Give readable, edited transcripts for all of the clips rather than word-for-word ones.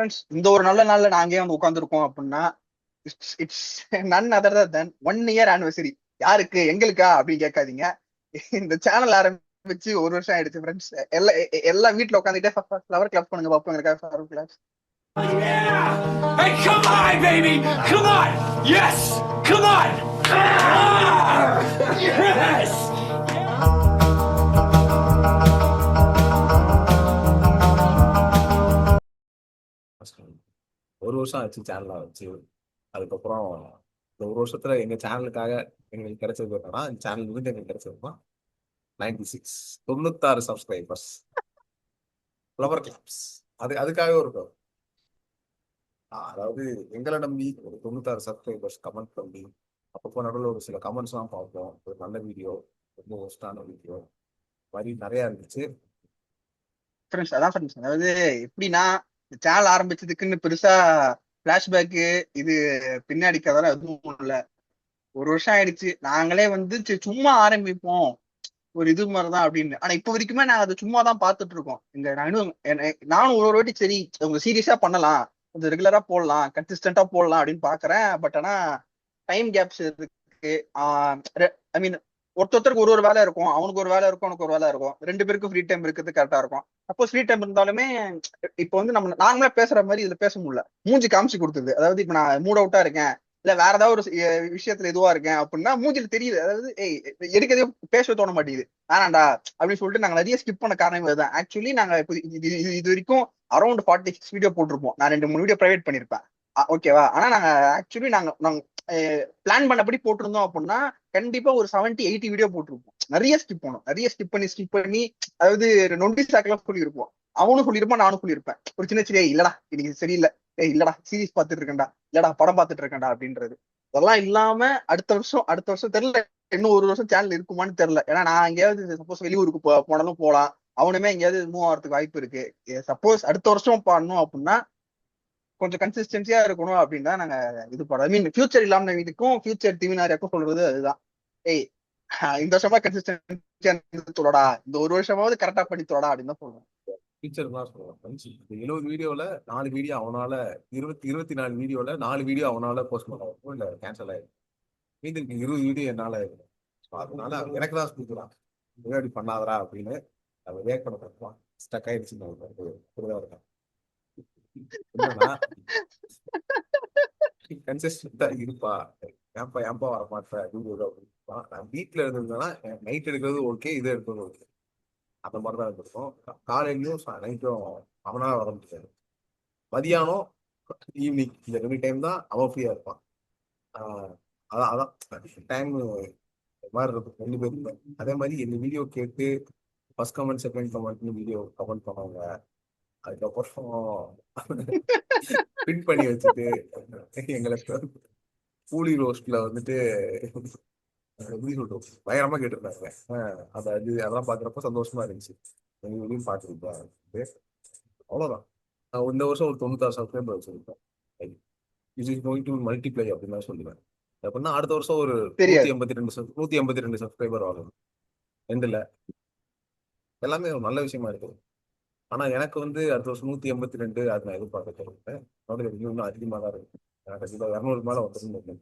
Friends, இந்த ஒரு நல்ல நாள்ல நாங்க வந்து உட்காந்துருக்கோம் அப்படின்னா it's it's none other than 1 year anniversary. யாருக்கு? எங்களுக்கா அப்படின்னு கேட்காதீங்க. இந்த சேனல் ஆரம்பிச்சு 1 வருஷம் ஆயிடுச்சு ஃப்ரெண்ட்ஸ். எல்லாம் வீட்டுல உட்காந்துட்டே ஃப்ளவர் கிளாப் பண்ணுங்க பாப்போம். எங்களுக்காக flower claps. Yeah! Hey, come on, baby! Come on! Yes! Come on! Ah! Yes! ஒரு வருஷம் ஆச்சு சேனலை வச்சு. அதுக்கப்புறம் இந்த ஒரு வருஷத்துல எங்க சேனலுக்காக எங்களுக்கு கிடைச்சது என்னன்னா, சேனல் வந்து எங்களுக்கு கிடைச்சதுன்னா 96 96 சப்ஸ்கிரைபர்ஸ், ஃப்ளவர் கிளப்ஸ். அதுக்காக இருக்கும். அதாவது எங்களை நம்பி ஒரு 96 சப்ஸ்கிரைபர்ஸ் கமெண்ட் பண்ணி, அப்பப்போ நடுவில் ஒரு சில கமெண்ட்ஸ்லாம் பார்ப்போம். ஒரு நல்ல வீடியோ, ரொம்ப ஒஸ்டான வீடியோ மாதிரி நிறையா இருந்துச்சு. ஃப்ரெண்ட்ஸ், அதான் ஃப்ரெண்ட்ஸ். அதாவது எப்படின்னா, இந்த சேனல் ஆரம்பிச்சதுக்குன்னு பெருசா பிளாஷ்பேக்கு இது பின்னாடி கதெல்லாம் எதுவும் இல்லை. 1 வருஷம் ஆயிடுச்சு. நாங்களே வந்து சரி சும்மா ஆரம்பிப்போம், ஒரு இது மாதிரிதான் அப்படின்னு. ஆனா இப்ப வரைக்குமே நாங்க அதை சும்மா தான் பாத்துட்டு இருக்கோம். நானும் ஒரு வாட்டி சரி உங்க சீரியஸா பண்ணலாம், கொஞ்சம் ரெகுலரா போடலாம், கன்சிஸ்டன்டா போடலாம் அப்படின்னு பாக்குறேன். பட் ஆனா டைம் கேப்ஸ் இருக்கு. ஐ மீன், ஒருத்தருக்கு ஒரு வேலை இருக்கும். அவனுக்கு ஒரு வேலை இருக்கும், அவனுக்கு ஒரு வேலை இருக்கும். 2 பேருக்கும் ஃப்ரீ டைம் இருக்கிறது கரெக்டா இருக்கும். சப்போஸ் ஃப்ரீ டைம் இருந்தாலுமே இப்ப வந்து நம்ம நாங்களே பேசுற மாதிரி இதுல பேச முடியல. மூஞ்சி காமிச்சு கொடுத்தது. அதாவது இப்ப நான் மூட் அவுட்டா இருக்கேன், இல்ல வேற ஏதாவது ஒரு விஷயத்துல இதுவா இருக்கேன் அப்படின்னா மூஞ்சில தெரியுது. அதாவது எடுக்கதே பேச தோண மாட்டேங்குது. வேணாண்டா அப்படின்னு சொல்லிட்டு நாங்க நிறைய ஸ்கிப் பண்ண காரணம் இதுதான். ஆக்சுவலி நாங்க இப்போ இது வரைக்கும் அரௌண்ட் 46 வீடியோ போட்டிருப்போம். நான் 2-3 வீடியோ பிரைவேட் பண்ணிருப்பேன். ஓகேவா? ஆனா நாங்க ஆக்சுவலி நாங்க பிளான் பண்ணபடி போட்டிருந்தோம் அப்படின்னா கண்டிப்பா ஒரு 70-80 வீடியோ போட்டிருப்போம். நிறைய ஸ்கிப் பண்ணோம். நிறைய ஸ்கிப் பண்ணி அதாவது நொண்டி சாக்கெல்லாம் சொல்லியிருப்போம். அவனும் சொல்லியிருப்பான், நானும் சொல்லியிருப்பேன். ஒரு சின்ன சிறிய இல்லடா இன்னைக்கு சரியில்லை, இல்லடா சீரிஸ் பார்த்துட்டு இருக்கேன்டா, இல்லடா படம் பார்த்துட்டு இருக்கேன்டா அப்படின்றது. அதெல்லாம் இல்லாம அடுத்த வருஷம் தெரியல, இன்னும் 1 வருஷம் சேனல் இருக்குமான்னு தெரியல. ஏன்னா நான் எங்கேயாவது சப்போஸ் வெளியூருக்கு போனாலும் போகலாம். அவனுமே எங்கேயாவது மூவ் ஆகிறதுக்கு வாய்ப்பு இருக்கு. சப்போஸ் அடுத்த வருஷம் பண்ணணும் அப்படின்னா கொஞ்சம் கன்சிஸ்டன்சியா இருக்கணும் அப்படின்னா நாங்க இது பண்ணோம். ஐ மீன், ஃபியூச்சர் இல்லாம வீட்டுக்கும் ஃபியூச்சர் டிவினாருக்கும் சொல்றது அதுதான். ஏய், இந்த வருஷமா கன்சிஸ்டன்சியா சொல்லடா, இந்த 1 வருஷமாவது கரெக்டா பண்ணி தொடடா அப்படின்னு தான் சொல்றேன். ஃபீச்சர்லாம் சொல்லலாம். 70 வீடியோல 4 வீடியோ அவனால, 24 வீடியோல 4 வீடியோ அவனால போஸ்ட் பண்ண வரும், இல்ல கேன்சல் ஆயிடும். மீதி 20 வீடியோ என்னால இருக்கும். அதனால எனக்கு தான் ஸ்பீக்கரான் முன்னாடி பண்ணாதரா அப்படின்னு அவன் ரியாக்ட் பண்ண பார்ப்பான். ஸ்டக் ஆயிடுச்சுன்னு இப்படிதான் இருக்கேன். என்னன்னா கன்சிஸ்டன்டா இருப்பா, ஏன்பா வரமாட்டேன் வீடியோ அப்படின்பா. நான் வீட்டுல இருந்திருந்தேன்னா நைட் எடுக்கிறது ஓகே, இது எடுக்கிறது ஓகே, அந்த மாதிரிதான் இருந்திருக்கும். காலையிலயும் நைட்டும் அவனால வர முடியாது. மதியானம் ஈவினிங் இந்த 2 டைம் தான் அவன் ஃப்ரீயா இருப்பான். அதான் டைம் மாதிரி இருக்கும் 2 பேருக்கு. அதே மாதிரி எங்க வீடியோ கேட்டு ஃபர்ஸ்ட் கமெண்ட் செகண்ட் கமெண்ட்னு வீடியோ கமெண்ட் பண்ணவங்க, அதுக்கப்புறம் பின் பண்ணி வச்சுட்டு எங்களுக்கு கூலி ரோஸ்ட்ல வந்துட்டு எப்படி சொல்றோம் பயங்கரமா கேட்டிருந்தாங்க. அதெல்லாம் பாக்குறப்ப சந்தோஷமா இருந்துச்சு. எங்க வீடியும் பார்த்துருப்பேன். அவ்வளவுதான். இந்த வருஷம் ஒரு 96 சப்ஸ்கிரைபர் வச்சிருப்பேன். Is is going to multiply அப்படின்னு தான் சொல்லுவேன். அப்படின்னா அடுத்த வருஷம் ஒரு தெரியாது. 182 சப்ஸ்கிரைபர் ஆகும். ரெண்டுல எல்லாமே ஒரு நல்ல விஷயமா இருக்கு. ஆனா எனக்கு வந்து அடுத்த வருஷம் 182 அது நான் எதிர்பார்க்க சொல்லிட்டேன். இன்னும் அதிகமாக தான் இருக்கு. எனக்கு 200 மேல வந்து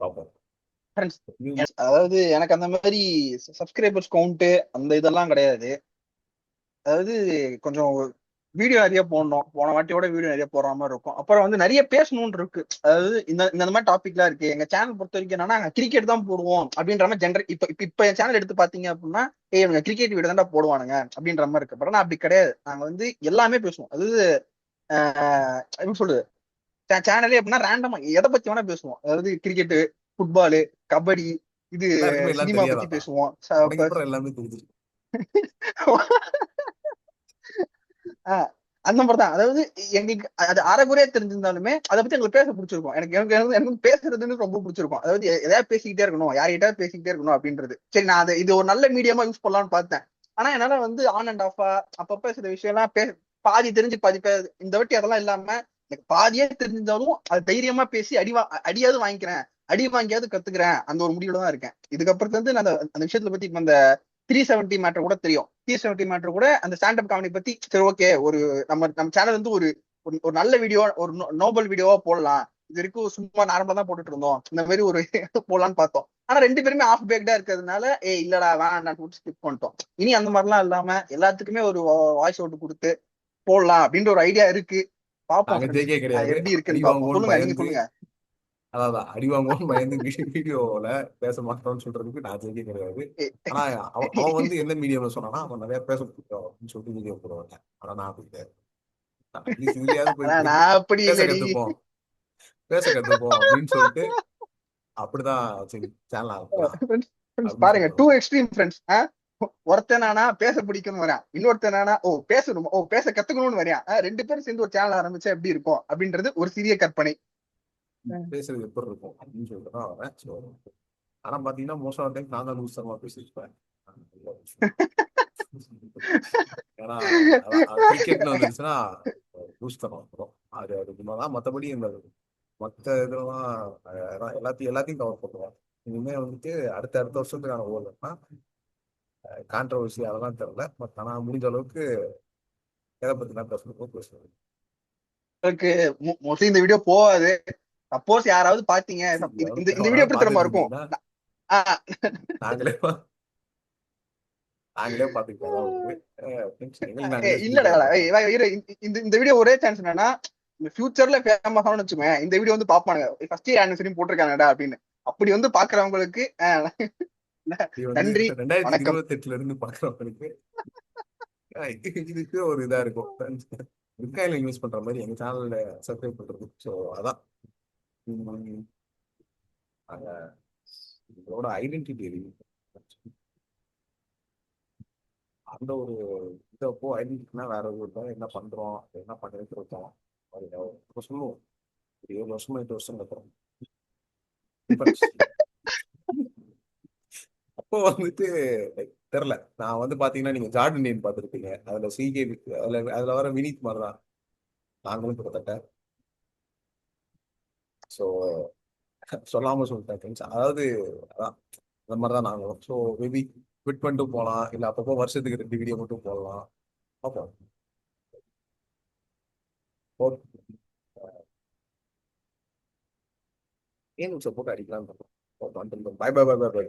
பார்ப்போம். அதாவது எனக்கு அந்த மாதிரி சப்ஸ்கிரைபர்ஸ் கவுண்ட் அந்த இதெல்லாம் கிடையாது. அதாவது கொஞ்சம் வீடியோ நிறைய போடணும், போன வாட்டியோட வீடியோ நிறைய போடுற மாதிரி இருக்கும். அப்புறம் வந்து நிறைய பேசணும்னு இருக்கு. அதாவது இந்த மாதிரி டாபிக்லாம் இருக்கு. எங்க சேனல் பொறுத்த வரைக்கும் என்னன்னா கிரிக்கெட் தான் போடுவோம் அப்படின்ற மாதிரி ஜென்ரல். இப்ப என் சேனல் எடுத்து பாத்தீங்க அப்படின்னா இவங்க கிரிக்கெட் வீடியோ தான் போடுவானுங்க அப்படின்ற மாதிரி இருக்கு. பட் அப்படி கிடையாது. நாங்க வந்து எல்லாமே பேசுவோம். அதாவது எப்படி சொல்றது, சேனலே எப்படின்னா ரேண்டமா எதை பத்தி வேணா பேசுவோம். அதாவது கிரிக்கெட்டு, ஃபுட்பாலு, கபடி, இது சினிமா பத்தி பேசுவோம். எல்லாமே தெரிஞ்சிருக்கு. அந்த மாதிரிதான். அதாவது எங்களுக்கு அது அரைகுறையா தெரிஞ்சிருந்தாலுமே அதை பத்தி எங்களுக்கு பேச பிடிச்சிருக்கும். எனக்கு பேசுறதுன்னு ரொம்ப பிடிச்சிருக்கும். அதாவது எதாவது பேசிக்கிட்டே இருக்கணும், யார்கிட்ட பேசிக்கிட்டே இருக்கணும் அப்படின்றது. சரி, நான் அதை இது ஒரு நல்ல மீடியமா யூஸ் பண்ணலாம்னு பார்த்தேன். ஆனா என்னால வந்து ஆன் அண்ட் ஆஃபா அப்பப்ப சில விஷயம் எல்லாம் பாதி தெரிஞ்சு பாதி இந்த வாட்டி அதெல்லாம் இல்லாம எனக்கு பாதியே தெரிஞ்சாலும் அது தைரியமா பேசி அடியாவது வாங்கிக்கிறேன், அடி வாங்கியாவது கத்துக்கிறேன், அந்த ஒரு முடிவுல தான் இருக்கேன். இதுக்கப்புறத்துல இருந்து நான் அந்த விஷயத்துல பத்தி இப்ப அந்த 370 மேட்டர் கூட தெரியும். 370 மேட்டர் கூட அந்த ஸ்டாண்டப் காமெடி பத்தி சரி ஓகே, ஒரு நம்ம சேனல் வந்து ஒரு ஒரு நல்ல வீடியோ, ஒரு நோபல் வீடியோவா போடலாம். இது வரைக்கும் சும்மா நார்மலா தான் போட்டுட்டு இருந்தோம், இந்த மாதிரி ஒரு போடலான்னு பார்த்தோம். ஆனா 2 பேருமே ஆஃப் பேக்டா இருக்கிறதுனால இல்லடா வேணாம் ஸ்கிப் பண்ணிட்டோம். இனி அந்த மாதிரிலாம் இல்லாம எல்லாத்துக்குமே ஒரு வாய்ஸ் அவுட் கொடுத்து போடலாம் அப்படின்ற ஒரு ஐடியா இருக்கு. பாப்போம் நாங்க ஃப்ரெண்ட்ஸ், ஜெயிக்க கிடையாது, எப்படி அடி இருக்குன்னு பாப்போம். வாங்குவோம்னு சொல்லுங்க, நீங்க பயந்து. சொல்லுங்க. அதான் அடி வாங்குவோம்னு பயந்து வீடியோல பேச மாட்டோம்னு சொல்றதுக்கு நான் ஜெயிக்க கிடையாது. ஆனா அவன் வந்து எந்த மீடியம்ல சொன்னானா, அவன் நிறைய பேச பிடிக்கும் அப்படின்னு சொல்லிட்டு வீடியோ போடுவாங்க. ஆனா நான் அப்படி கிடையாது. அட்லீஸ்ட் இதுலயாவது ஆனா போயிட்டு நான் அப்படி பேச இல்லடி. கத்துப்போம், பேச கத்துப்போம் அப்படின்னு சொல்லிட்டு அப்படிதான் சரி சேனல் ஆரம்பிக்கலாம் Friends, அப்படின்னு பாருங்க, டூ சொல்றோம். Extreme friends. ஒருத்தனானா பேச பிடிக்கும்னு வரான், இன்னொருத்தனானா பேசணும், பேச கத்துக்கணும்னு வரான். 2 பேரும் சேர்ந்து ஒரு சேனல் ஆரம்பிச்சா எப்படி இருக்கும் அப்படின்றது ஒரு சிறிய கற்பனை. பேசுறது எப்படி இருக்கும் அப்படின்னு சொல்லிட்டு தான் வரேன். ஸோ ஆனா பாத்தீங்கன்னா மோஸ்ட் ஆஃப் டைம் நான் தான் லூஸ் தரமா பேசியிருப்பேன். ஏன்னா கிரிக்கெட்னு வந்துருச்சுன்னா லூஸ் தரம் வந்துடும். அதுக்கு தான் மற்றபடி இந்த மற்ற இதெல்லாம் எல்லாத்தையும் கவர் பண்ணுவோம். இனிமே வந்துட்டு அடுத்த அடுத்த வருஷத்துக்கான ஓடுனா கான்ட்ரவர்சி அதெல்லாம் தெரியல. பட் ஆனா முடிஞ்ச அளவுக்கு எதை பத்தினா பேசுறது. உங்களுக்கு மோஸ்ட்லி இந்த வீடியோ போகாது. சப்போஸ் யாராவது பாத்தீங்க, இந்த இந்த வீடியோ எப்படி பாத்துட்டு தெரியுமா இருக்கும்? இருந்தீங்கன்னா ஆஹ் நாங்களே நாங்களே பாத்துக்கிட்டோம். எங்களுக்கு நாங்களே இல்லடா, சொல்லிக்கிறோம் பார்த்தா. இரு, இந்த இந்த வீடியோ ஒரே சான்ஸ் என்னன்னா, இந்த ஃபியூச்சர்ல ஃபேமஸ் ஆகணும்னு வச்சுக்கோங்க, இந்த வீடியோ வந்து பாப்பானுங்க, ஃபர்ஸ்ட் இயர் ஆனிவர்சரி போட்டிருக்காங்கடா அப்படின்னு. அப்படி வந்து பாக்குறவங்களுக்கு இது வந்து நன்றி, வணக்கம். 2028 இருந்து பாக்குறவங்களுக்கு இதுக்கு ஒரு இதா இருக்கும். பிட்காயின்ல இன்வெஸ்ட் பண்ற மாதிரி எங்க சேனல்ல சப்ஸ்கிரைப் பண்றது. ஸோ அதான் உம், அங்க இதோட ஐடென்டிட்டி அந்த ஒரு இதப்போ ஐடென்டிட்டினா வேற ஒரு என்ன பண்றோம் என்ன பண்ணிட்டு இருக்கோம் அது சொல்லுவோம். ஒரு 7 வருஷமா 8 வருஷம் இருக்கிறோம். அப்போ வந்துட்டு தெரில. நான் வந்து பாத்தீங்கன்னா நீங்க ஜார்டன் நேம் பார்த்துருப்பீங்க. அதுல சிகே அதுல வர வினீத் மாதிரி தான் நாங்களும் கிட்டத்தட்ட. ஸோ சொல்லாம சொல்லிட்டேன் ஃப்ரெண்ட்ஸ். அதாவது அதான் அந்த மாதிரி தான் நாங்களும். ஸோ மேபி குவிட் பண்ணிட்டு போகலாம், இல்லை அப்பப்போ வருஷத்துக்கு 2 வீடியோ மட்டும் போடலாம். பார்ப்போம். ஏன் போட்டு அடிக்கலாம். Bye bye bye bye by.